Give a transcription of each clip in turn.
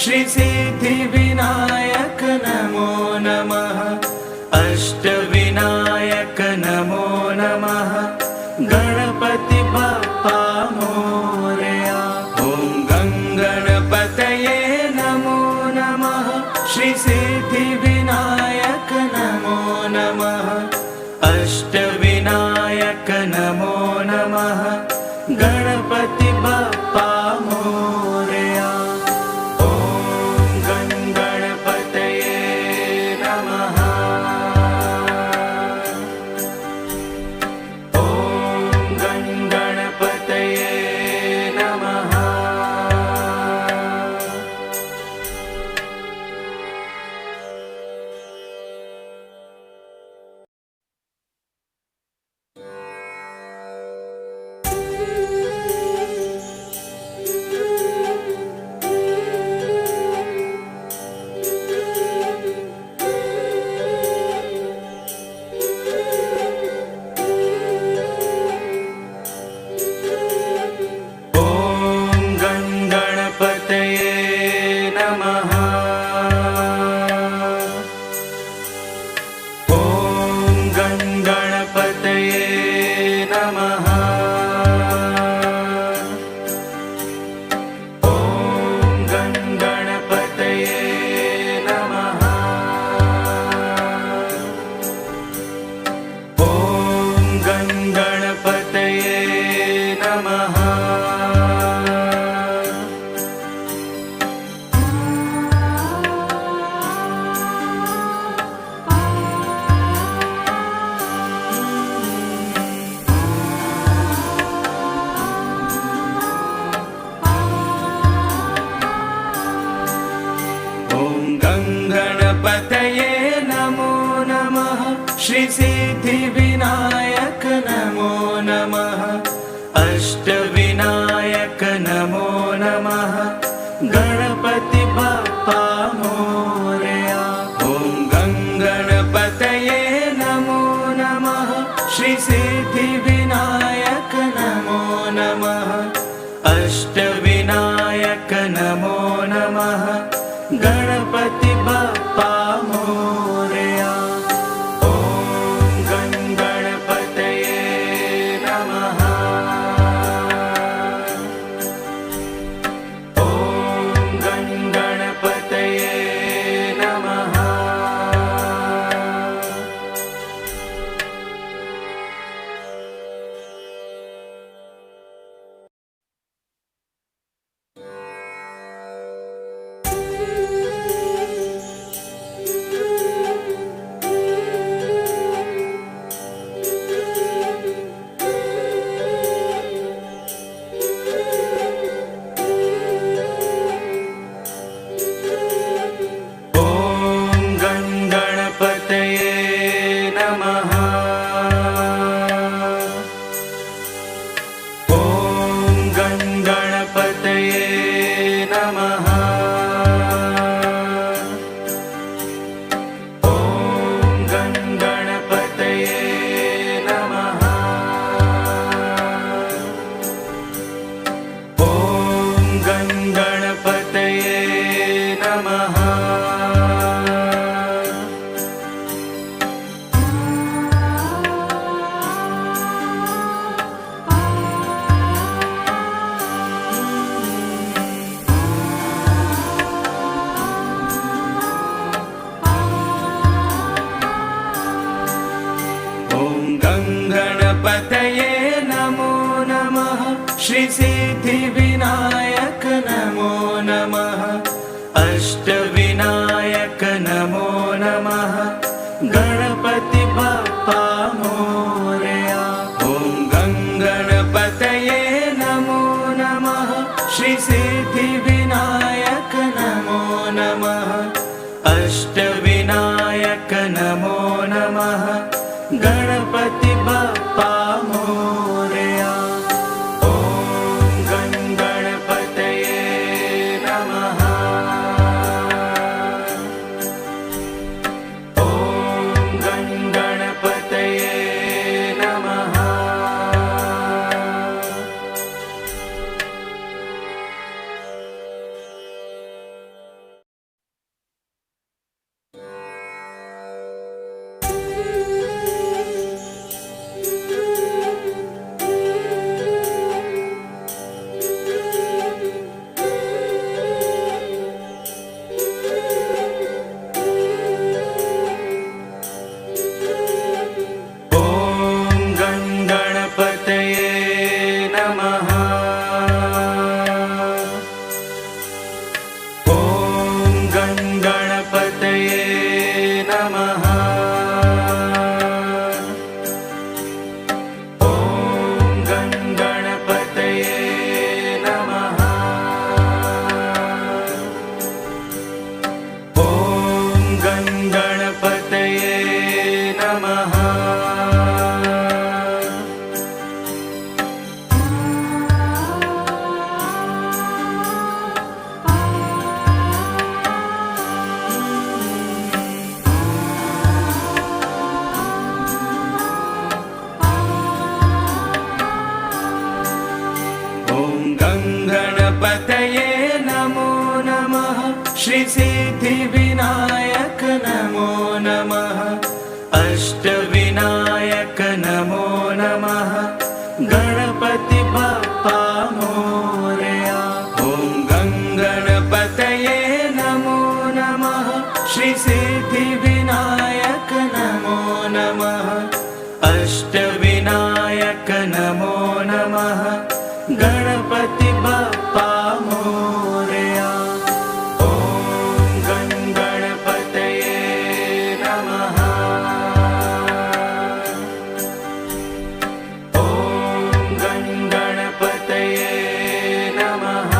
श्री सिद्धिविनायक नमो नमः। अष्टविनायक नमो नमः। गणपति बप्पा मोरया। ॐ गणपतये नमो नमः। श्री सिद्धिविनायक नमो नमः। अष्टविनायक नमो नमः। गणपति बप्पा मोरया। ॐ गणपतये नमः। ॐ गणपतये नमः। गणपतये नमो नमः। श्री सिद्धिविनायक नमो नमः। अष्टविनायक नमो नमः। गणपति बप्पा मोरया। ॐ गणपतये नमो नमः। श्री सिद्धिविनायक नमो नमः। अष्टविनायक नमो नमः। गणपति बप्पा मोरया। ॐ गणपतये नमः। ॐ गणपतये नमः। गणपतये नमो नमः। श्री सिद्धिविनायक नमो नमः। अष्टविनायक नमो नमः। गणपति बप्पा मोरया। ॐ गणपतये नमो नमः। श्री सिद्धिविनायक नमो नमः। अष्टविनायक नमो नमः। गणपति बप्पा मोरया। ॐ गणपतये नमः। गणपतये नमः। गणपतये नमो नमः। श्री सिद्धिविनायक नमो नमः। अष्टविनायक नमो नमः। गणपति बप्पा मोरया। ॐ गणपतये नमो नमः। श्री सिद्धिविनायक नमो नमः। अष्टविनायक नमो नमः। गणपति बप्पा मोरया। ॐ गणपतये नमः। ॐ गणपतये नमः।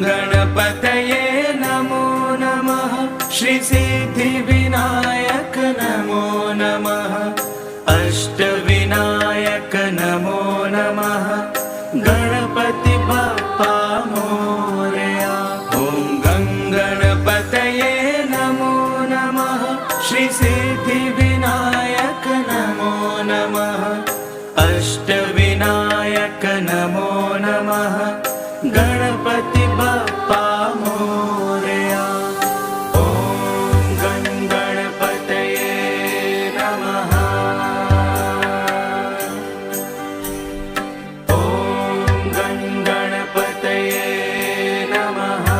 गणपतये नमो नमः। श्री सिद्धिविनायक नमो नमः। अष्टविनायक नमो नमः। गणपति बप्पा मोरया। ॐ गणपतये नमो नमः। श्री सिद्धिविनायक नमो नमः। अष्टविनायक नमो नमः। गणपति बप्पा मोरया। ॐ गणपतये नमः। ॐ गणपतये नमः।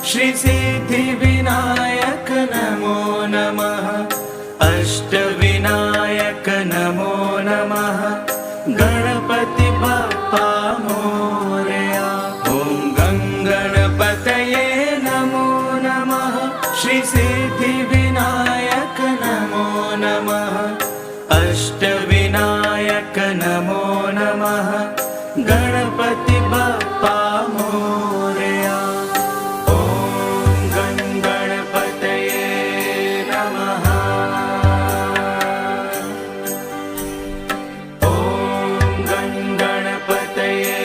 श्री सिद्धिविनायक नमो नमः। अष्ट नमः अष्टविनायक नमो नमः गणपति बप्पा मोरया। ॐ गं गणपतये नमः। ॐ गं गणपतये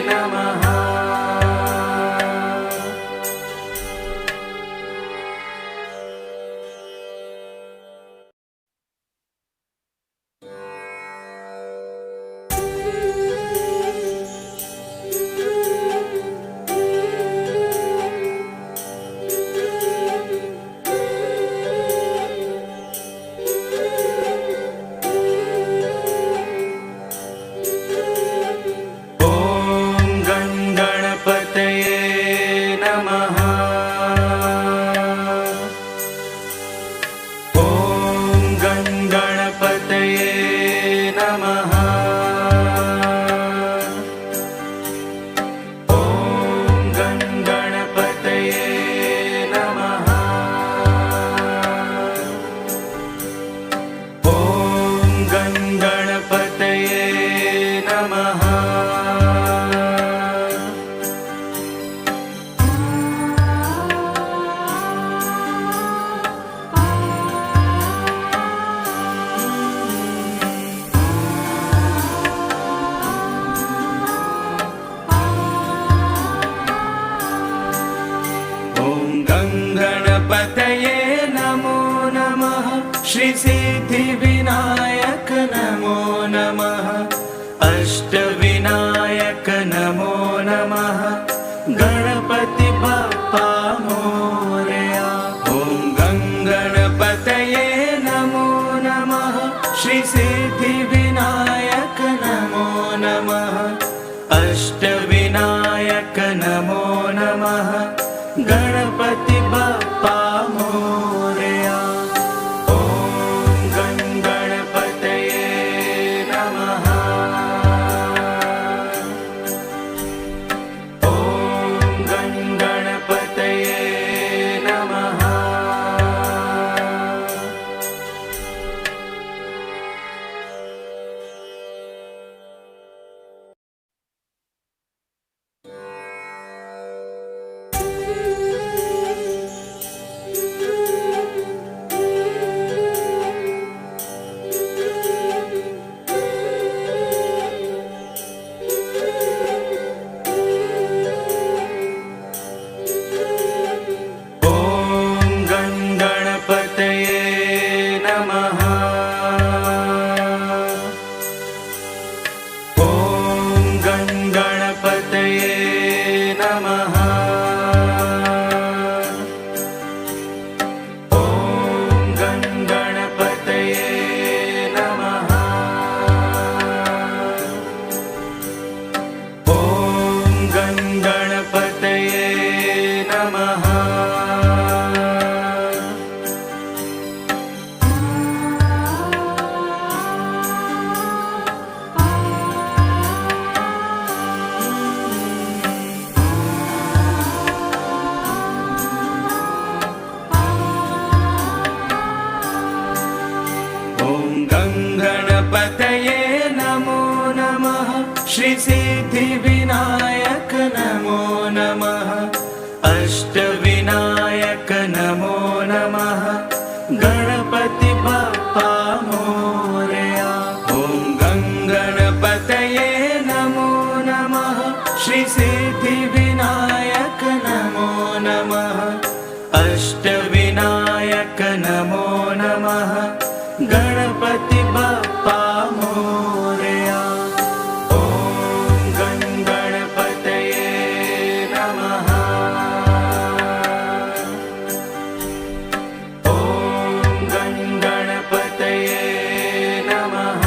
नमः। गणपतये नमो नमः श्री सिद्धिविनायक नमो नमः अष्टविनायक नमो नमः गणपति बप्पा मोरया। ॐ गं गणपतये नमो नमः श्री सिद्धिविनायक नमो नमः अष्टविनायक नमो नमः गणपति बप्पा मोरया। ॐ गं गणपतये नमः। ॐ गं गणपतये नमः। गणपतये नमो नमः श्री सिद्धिविनायक नमो नमः अष्टविनायक नमो नमः गणपति बप्पा मोरया। ॐ गं गणपतये नमो नमः श्री सिद्धिविनायक नमो नमः अष्टविनायक नमो नमः गणपति बप्पा मोरया। ॐ गं गणपतये नमः। ॐ गं गणपतये नमः।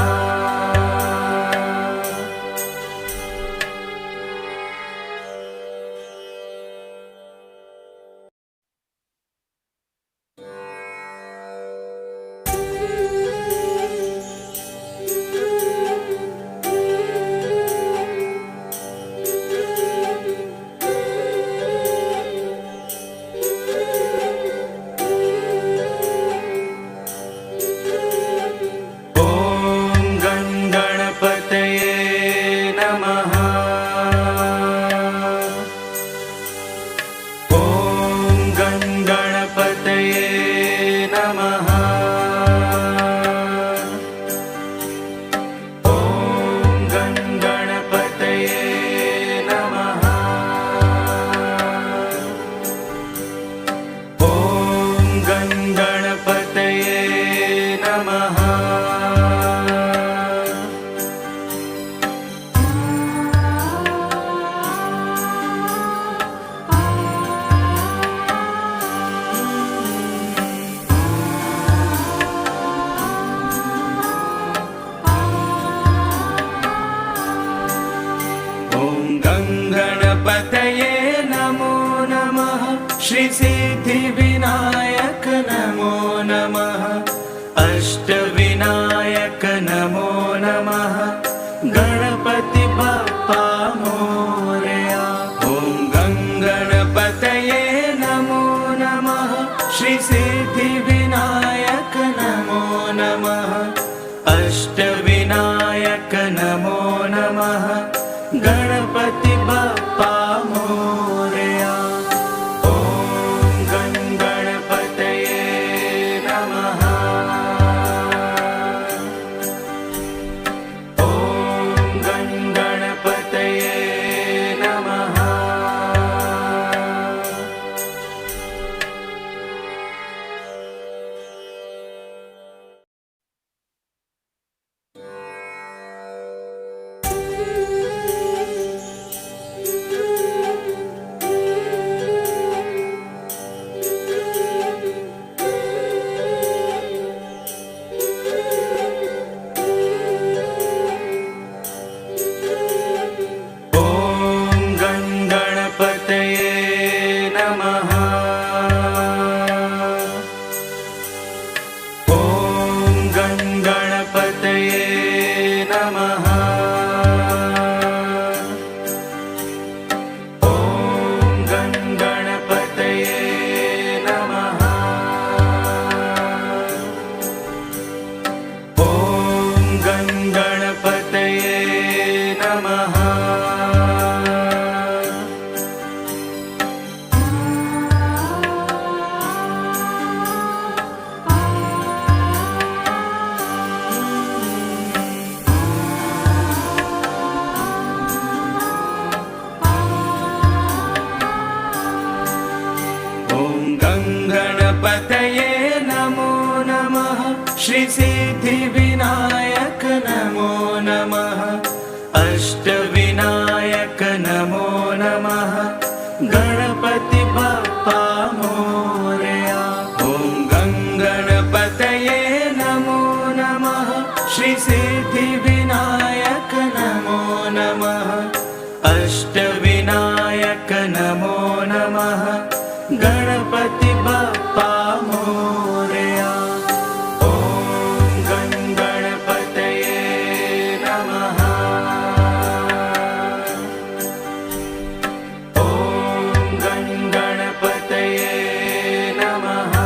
श्री सिद्धिविनायक नमो नमः। अष्टविनायक नमो नमः। गणपति बप्पा मोरया। ॐ गणपतये नमो नमः। श्री सिद्धिविनायक नमो नमः। अष्टविनायक नमो नमः। गणपति बप्पा मोरया। ॐ गणपतये नमः। ॐ गणपतये नमः। गणपतये नमो नमः। श्री सिद्धिविनायक नमो नमः। अष्टविनायक नमो नमः। गणपति बप्पा मोरया। ॐ गणपतये नमो नमः। श्री सिद्धिविनायक नमो नमः। अष्टविनायक नमो नमः। गणपति बप्पा मोरया। ॐ गणपतये नमः। ॐ गणपतये नमः।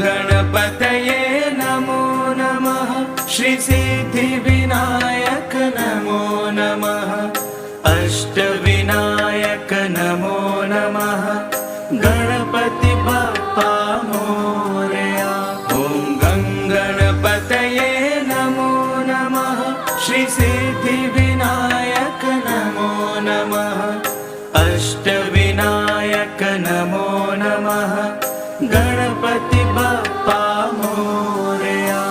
गणपतये नमो नमः। श्री सिद्धिविनायक नमो नमः। अष्टविनायक नमो नमः। गणपति बप्पा मोरया। ॐ गणपतये नमो नमः। श्री सिद्धिविनायक नमो नमः। अष्टविनायक नमो नमः। गणपति बप्पा मोरया।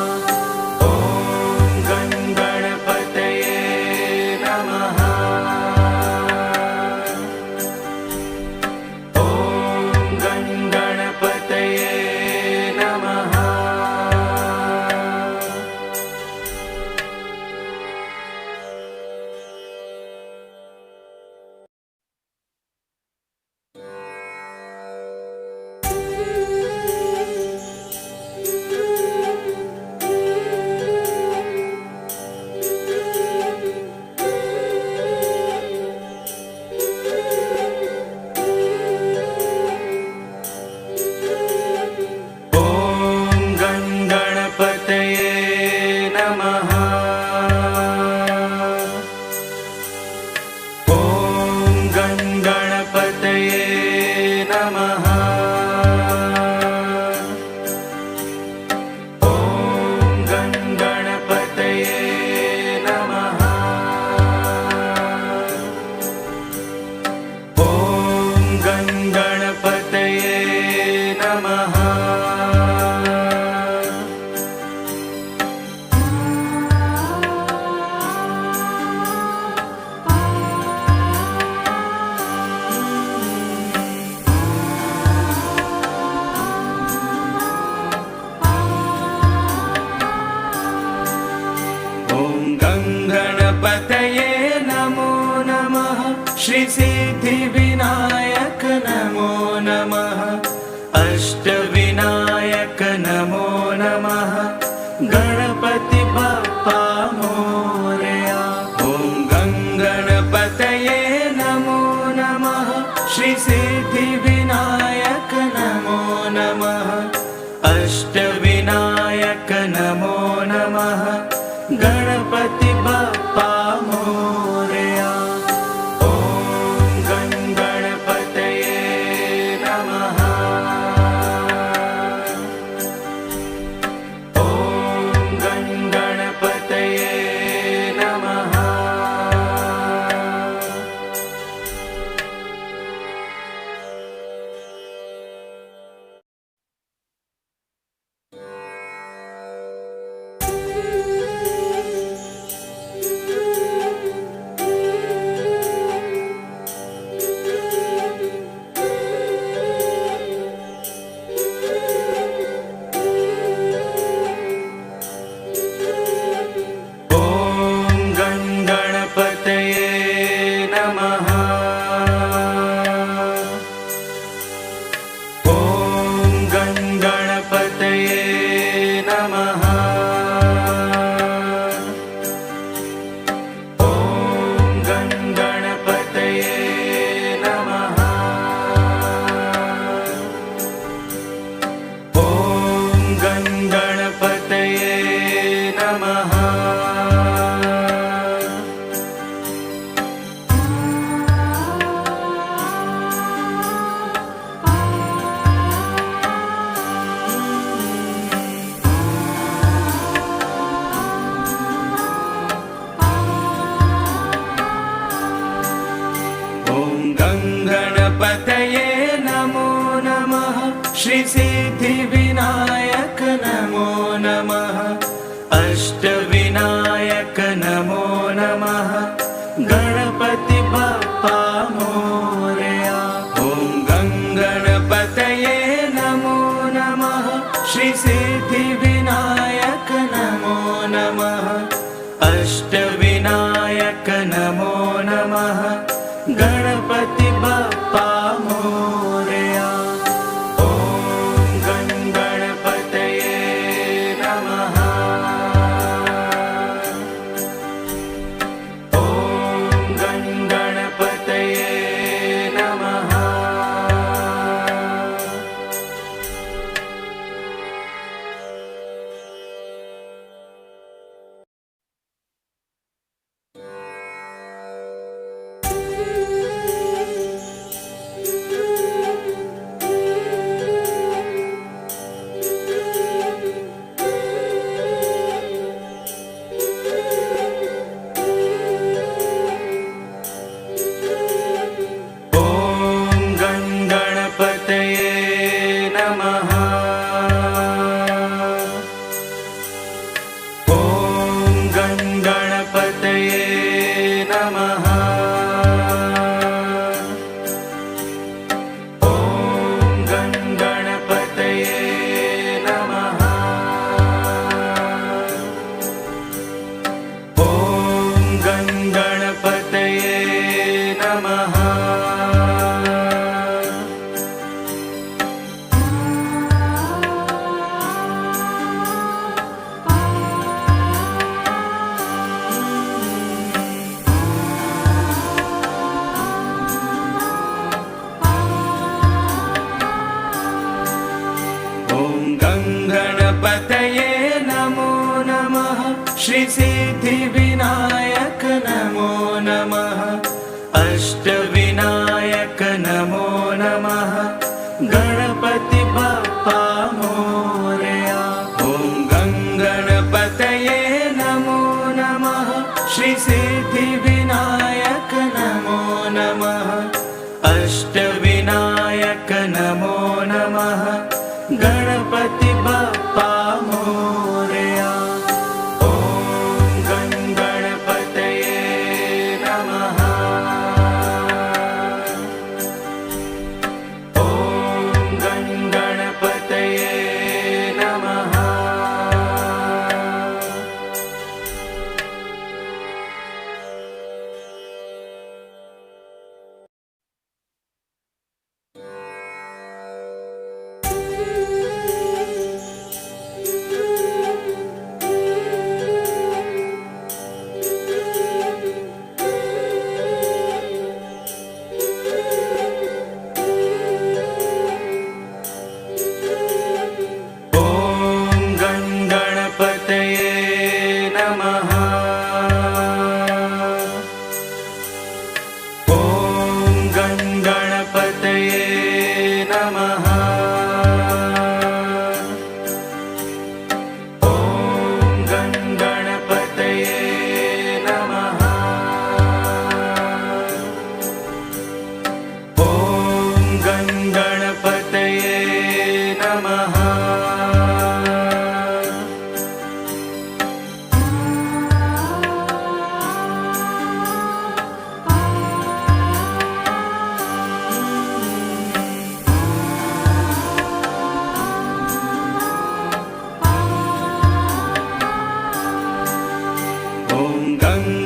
ॐ गणपतये नमः। ॐ गणपतये नमः। नमः। गणपतये नमो नमः। श्री सिद्धिविनायक नमो नमः। अष्टविनायक नमो नमः। गणपति बप्पा मोरया। ॐ गणपतये नमो नमः। श्री सिद्धिविनायक नमो नमः। अष्टविनायक नमो नमः। गणपति बप्पा मोरया। ॐ गणपतये नमः। ॐ गणपतये नमः। गणपतये नमो नमः। श्री सिद्धिविनायक नमो नमः। अष्टविनायक नमो नमः। गणपति बप्पा मोरया। ॐ गणपतये नमो नमः। श्री सिद्धिविनायक नमो नमः। अष्टविनायक नमो नमः। गणपति बप्पा मोरया। ॐ गणपतये नमः। ॐ गणपतये नमः। श्री सिद्धिविनायक नमो नमः। अष्टविनायक नमो नमः। गणपति बप्पा मोरया। ॐ गणपतये नमो नमः। श्री सिद्धिविनायक नमो नमः। अष्टविनायक नमो नमः। गणपति बप्पा मोरया। ॐ गणपतये नमः। ॐ गणपतये नमः।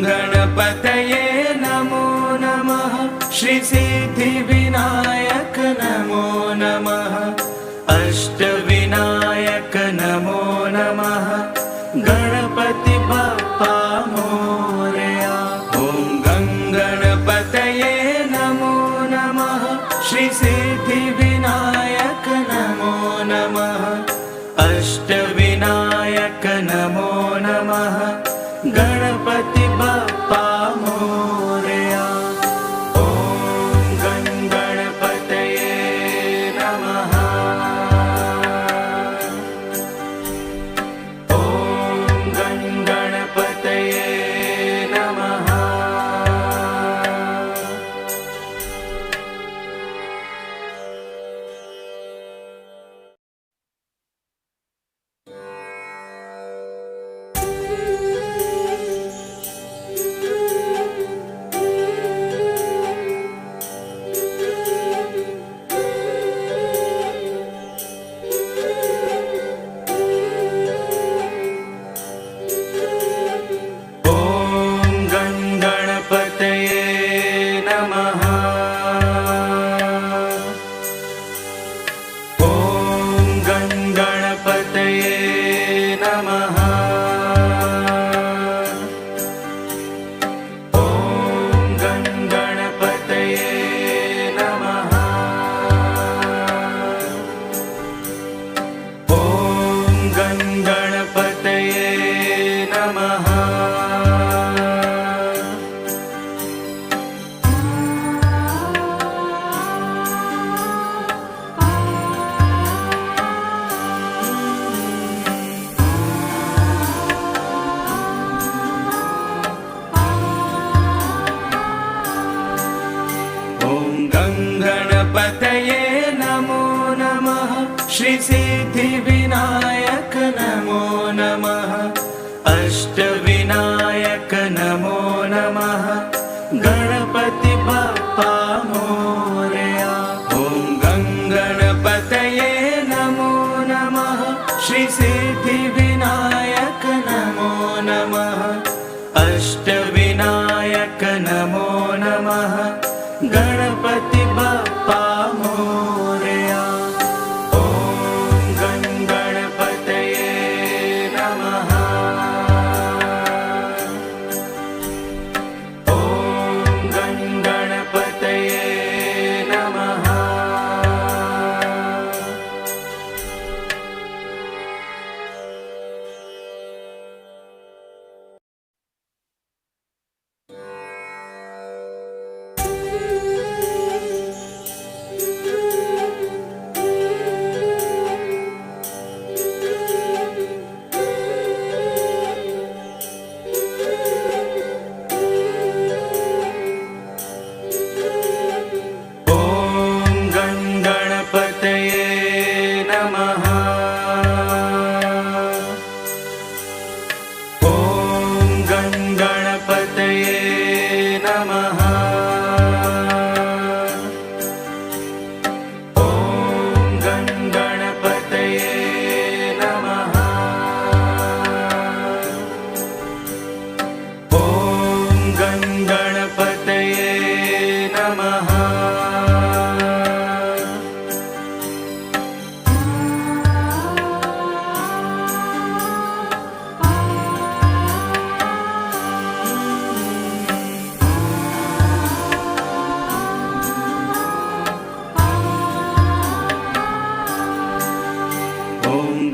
गणपतये नमो नमः। श्री सिद्धिविनायक नमो नमः। अष्टविनायक नमो नमः। गणपति बप्पा मोरया। ॐ गणपतये नमो नमः। श्री सिद्धिविनायक नमो नमः। अष्टविनायक नमो नमः। गणपति बप्पा मोरया। ॐ गणपतये नमः। ॐ गणपतये नमः। गणपतये नमो नमः। श्री सिद्धिविनायक नमो नमः। अष्टविनायक नमो नमः। गणपति बप्पा मोरया। ॐ गणपतये नमो नमः। श्री सिद्धिविनायक नमो नमः। अष्टविनायक नमो नमः। गणपति बप्पा मोरया। ॐ गणपतये नमः। ॐ गणपतये नमः।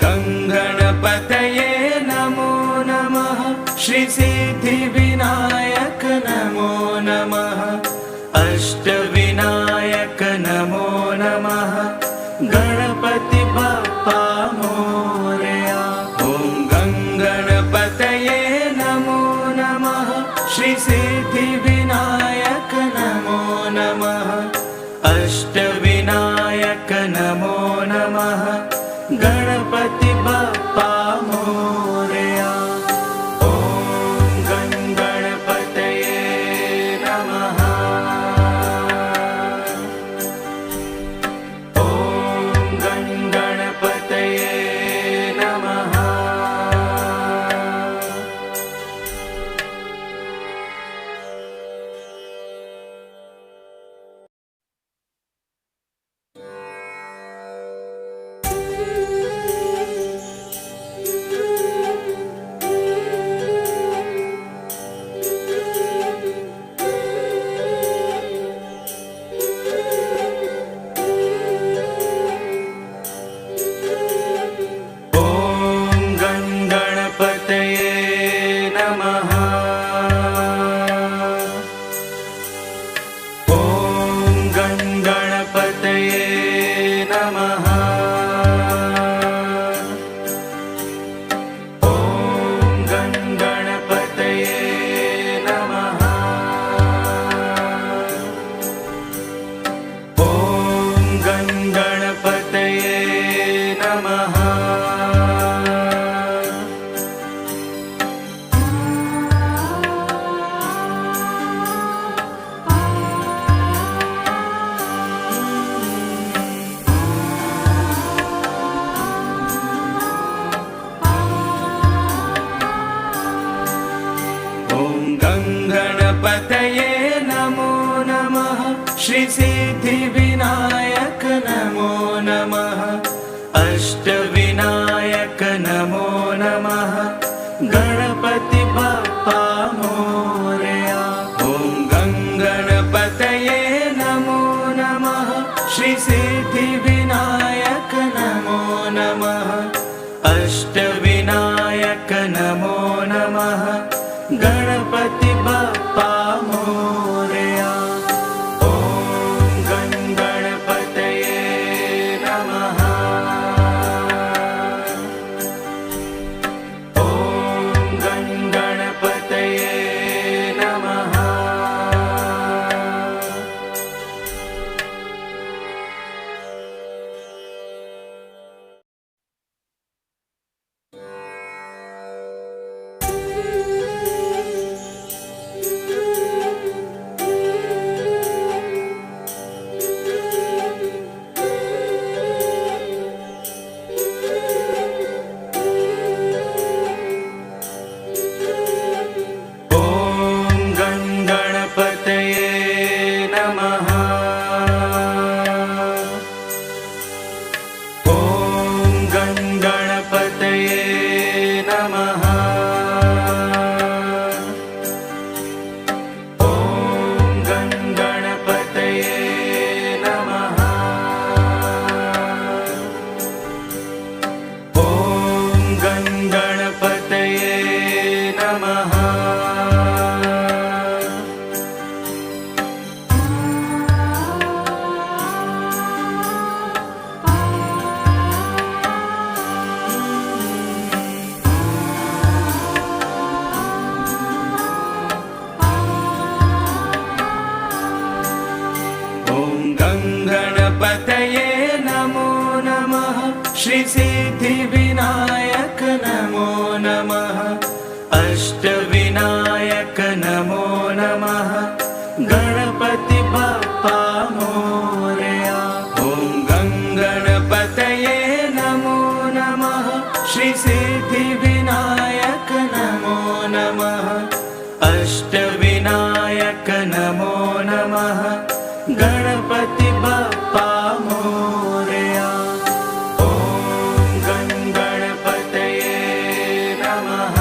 गणपतये नमो नमः श्री सिद्धिविनायक नमो नमः अष्टविनायक नमो नमः गणपति बप्पा मोरया। ॐ गणपतये नमो नमः श्री सिद्धिविनायक नमो नमः अष्टविनायक नमो नमः गणपति बप्पा मोरया। ॐ गणपतये नमः। ॐ गणपतये नमः। गणपतये नमो नमः श्री सिद्धिविनायक नमो नमः अष्टविनायक नमो नमः गणपति बप्पा मोरया। ॐ गणपतये नमो नमः श्री सिद्धिविनायक नमो नमः अष्टविनायक नमो नमः गणपति बप्पा मोरया। ॐ गणपतये नमः। ॐ गणपतये नमः। गणपतये नमो नमः श्री सिद्धिविनायक नमो नमः अष्टविनायक नमो नमः गणपति बप्पा मोरया। ॐ गणपतये नमो नमः श्री सिद्धिविनायक नमो नमः अष्टविनायक नमो नमः गणपति बप्पा मोरया। ॐ गणपतये नमः।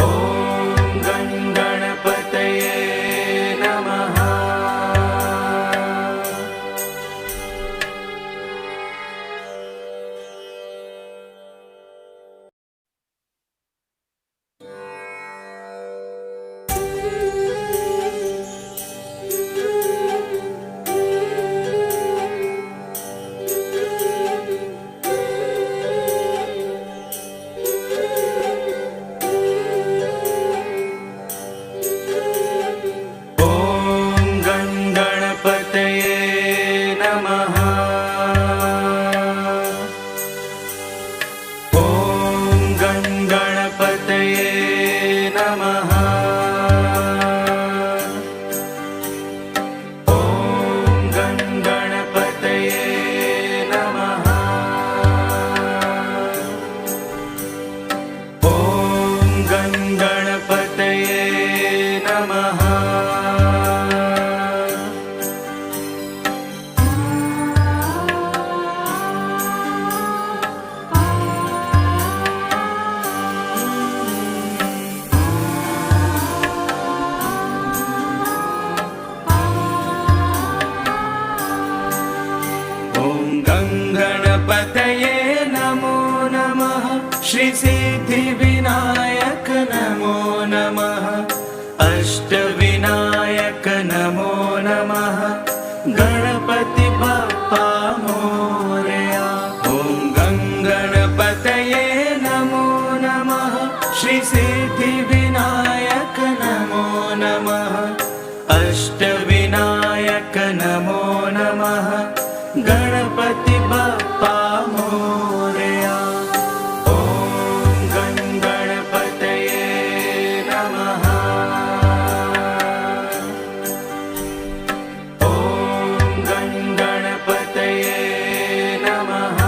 ॐ गणपतये नमः। श्री सिद्धिविनायक नमो नमः। अष्टविनायक नमो नमः। गणपति बप्पा मोरया। ॐ गणपतये नमो नमः। श्री सिद्धिविनायक नमो नमः। अष्टविनायक नमो नमः। गणपति बप्पा मोरया। ॐ गणपतये नमः। ॐ गणपतये नमः।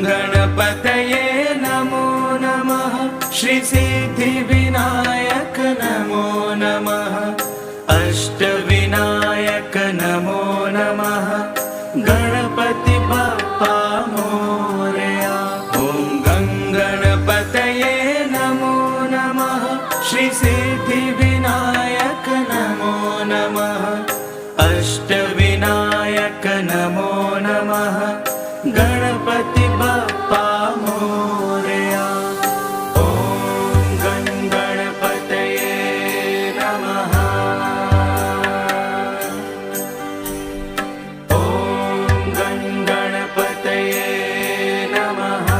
गणपतये नमो नमः। श्री सिद्धिविनायक नमो नमः। अष्टविनायक नमो नमः। गणपति बप्पा मोरया। ॐ गणपतये नमो नमः। श्री सिद्धिविनायक नमो नमः। अष्टविनायक नमो नमः। गणपति बप्पा मोरया। ॐ गणपतये नमः। ॐ गणपतये नमः।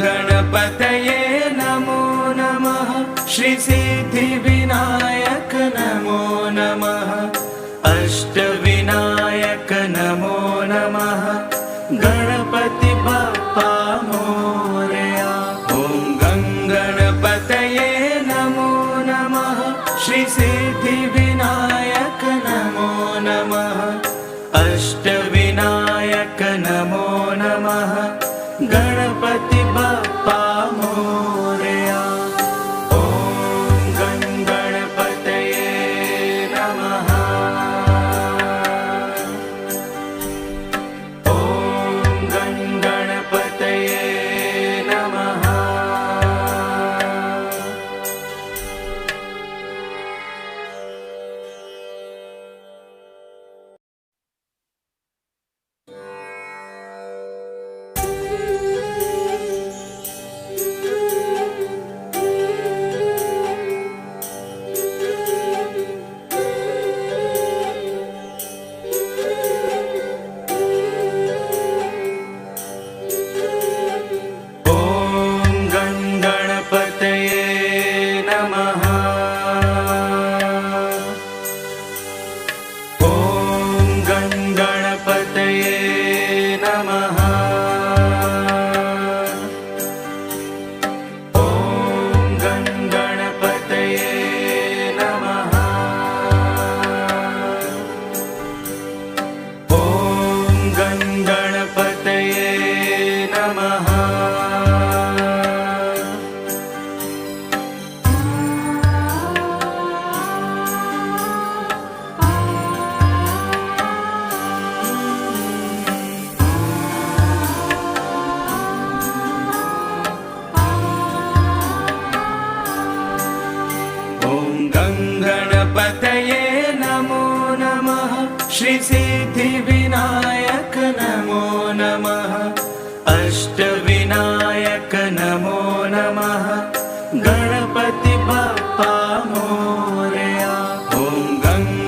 गणपतये नमो नमः। श्री सिद्धिविनायक नमो नमः। अष्टविनायक नमो नमः। गणपति बप्पा मोरया। ॐ गणपतये नमो नमः। श्री सिद्धिविनायक नमो नमः। अष्टविनायक नमो नमः। गणपति बप्पा मोरया। ॐ गणपतये श्री सिद्धिविनायक नमो नमः। अष्टविनायक नमो नमः। गणपति बप्पा मोरया। ॐ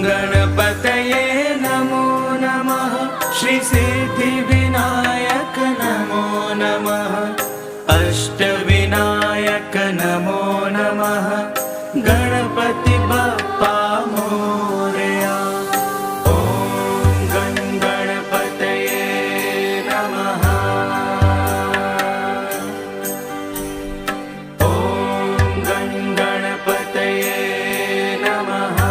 गणपतये नमो नमः। श्री सिद्धिविनायक नमो नमः। अष्टविनायक नमो नमः। गणपति बप्पा मोरया। ॐ गणपतये नमः। ॐ गणपतये नमः।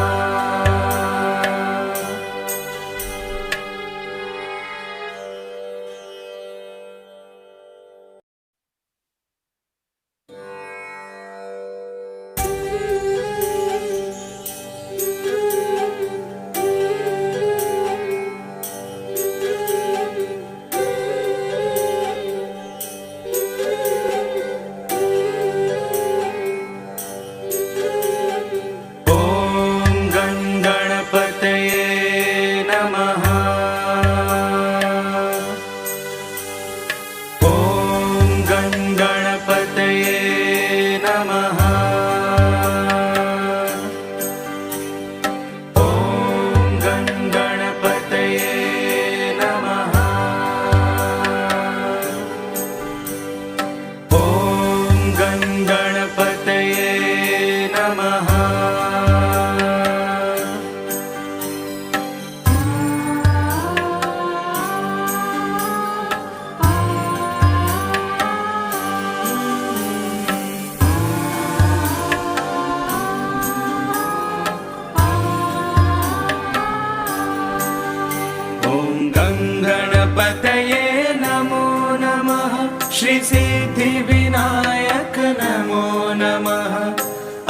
गणपतये नमो नमः। श्री सिद्धिविनायक नमो नमः।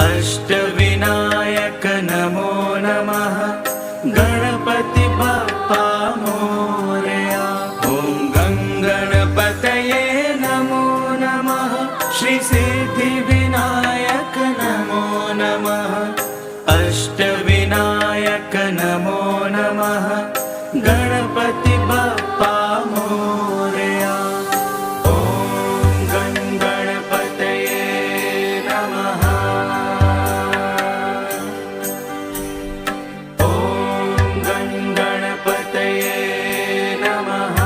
अष्टविनायक नमो नमः। गणपति बप्पा मोरया। ॐ गणपतये नमो नमः। श्री सिद्धिविनायक नमो नमः। अष्टविनायक नमो नमः। गणपति बप्पा मोरया। ॐ गणपतये नमः। ॐ गणपतये नमः।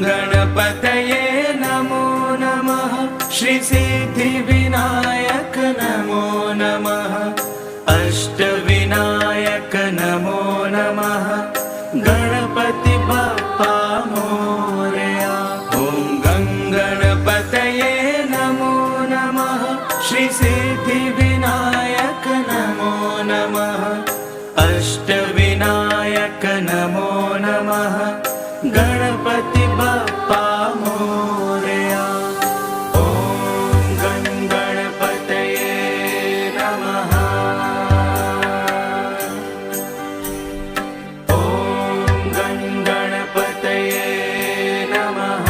गणपतये नमो नमः। श्री सिद्धिविनायक नमो नमः। अष्टविनायक नमो नमः। गणपति बप्पा मोरया। ॐ गणपतये नमो नमः। श्री सिद्धिविनायक नमो नमः। अष्टविनायक नमो नमः। गणपति बप्पा मोरया। ॐ गणपतये नमः। ॐ गणपतये नमः।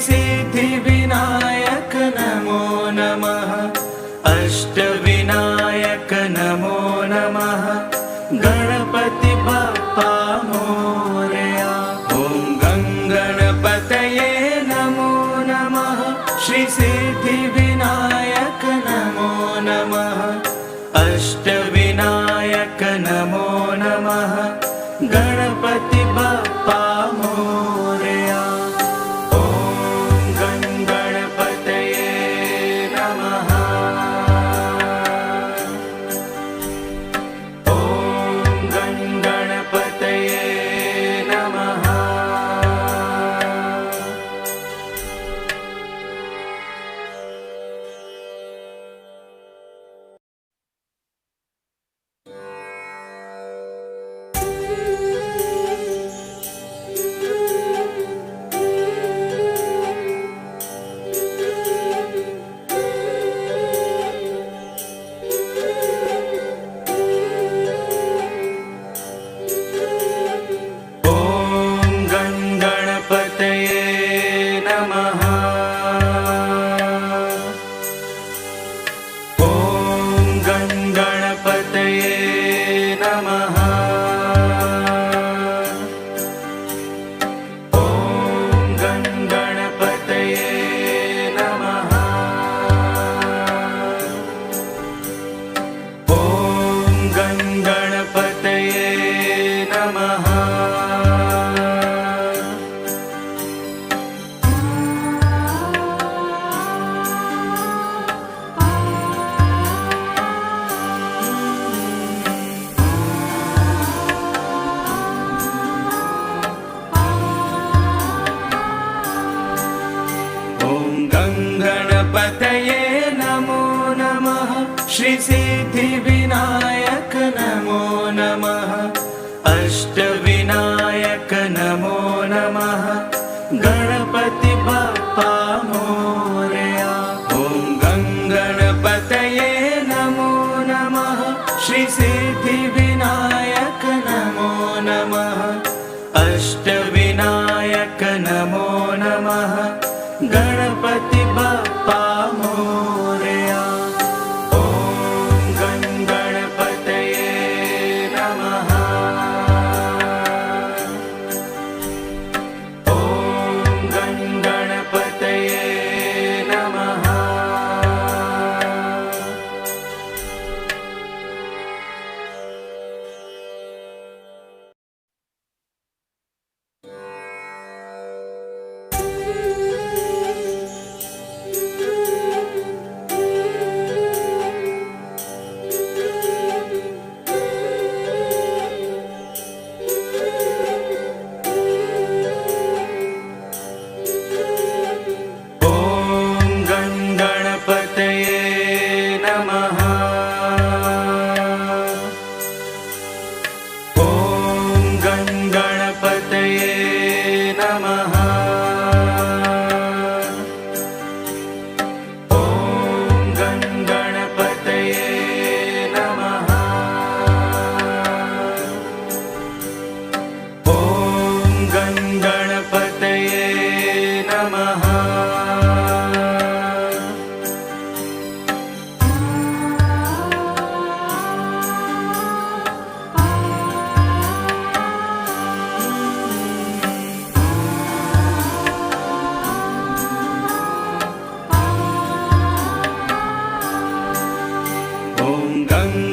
सिद्धिविनायक नमो नमः। अष्टविनायक नमो नमः। गणपति बप्पा मोरया। ॐ गणपतये नमो नमः। श्री सिद्धिविनायक नमो नमः। अष्टविनायक नमो नमः। गणपति बप्पा मोरया। ॐ गणपतये नमः। ॐ गणपतये नमः। गणपतये नमो नमः। श्री सिद्धिविनायक नमो नमः। अष्टविनायक नमो नमः। गणपति बप्पा मोरया। ॐ गणपतये नमो नमः। श्री सिद्धिविनायक नमो नमः। अष्टविनायक नमो नमः। गणपति बप्पा मोरया। ॐ गणपतये नमः। ॐ गणपतये नमः।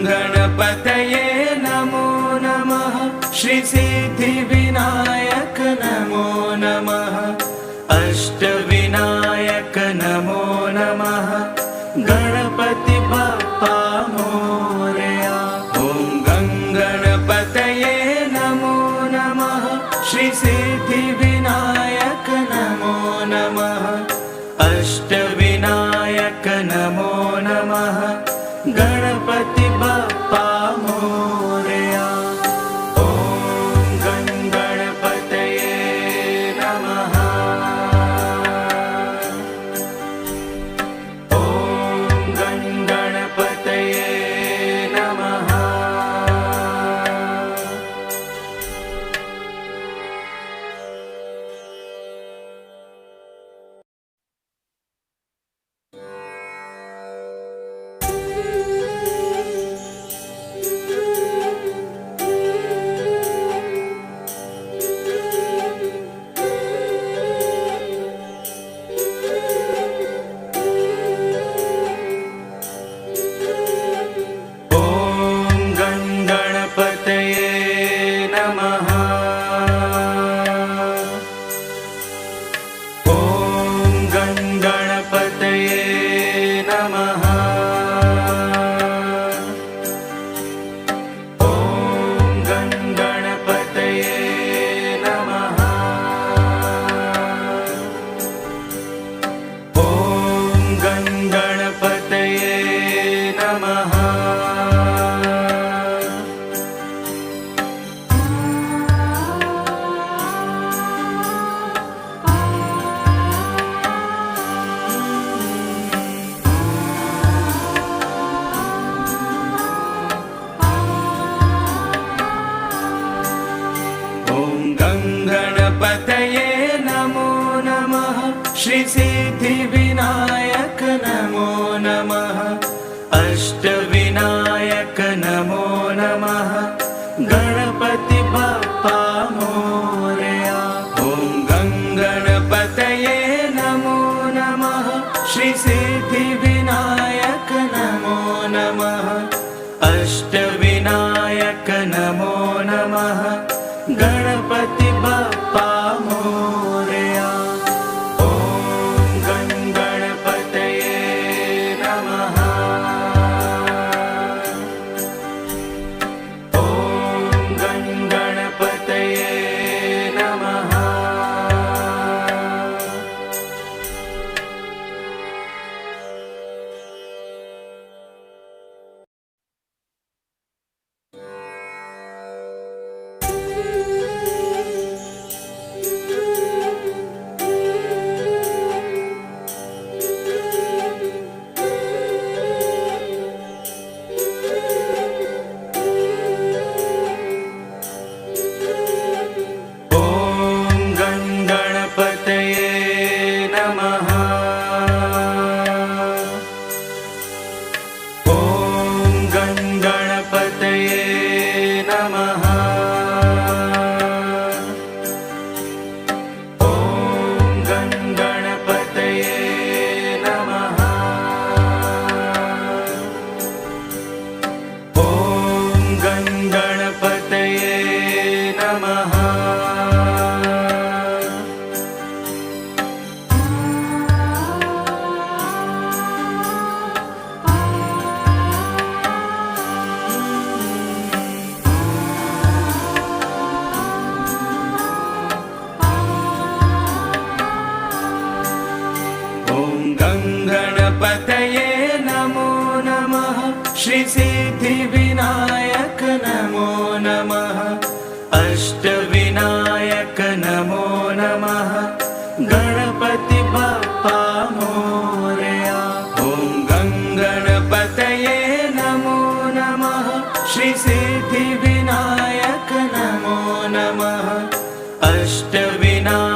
गणपतये नमो नमः। श्री सिद्धिविनायक नमो नमः। अष्टविनायक नमो नमः। गणपति बप्पा मोरया। ॐ गणपतये नमो नमः। श्री सिद्धिविनायक नमो नमः। अष्टविनायक नमो नमः। गणपति बप्पा मोरया। ॐ गणपतये नमः। ॐ गणपतये नमः। नमः। ॐ गणपतये नमः। ॐ गणपतये नमः। ॐ गणपतये नमः। गणपतये नमो नमः। श्री सिद्धिविनायक नमो नमः। अष्टविनायक नमो नमः। गणपति बप्पा मोरया। ॐ गणपतये नमो नमः। श्री सिद्धिविनायक नमो नमः। अष्टविनायक नमो नमः। गणपति बप्पा मोरया। ॐ गणपतये नमः। ॐ गणपतये नमः। गणपतये नमो नमः। श्री सिद्धिविनायक नमो नमः। अष्टविनायक नमो नमः। गणपति बप्पा मोरया। ॐ गणपतये नमो नमः। श्री सिद्धिविनायक नमो नमः। अष्टविनायक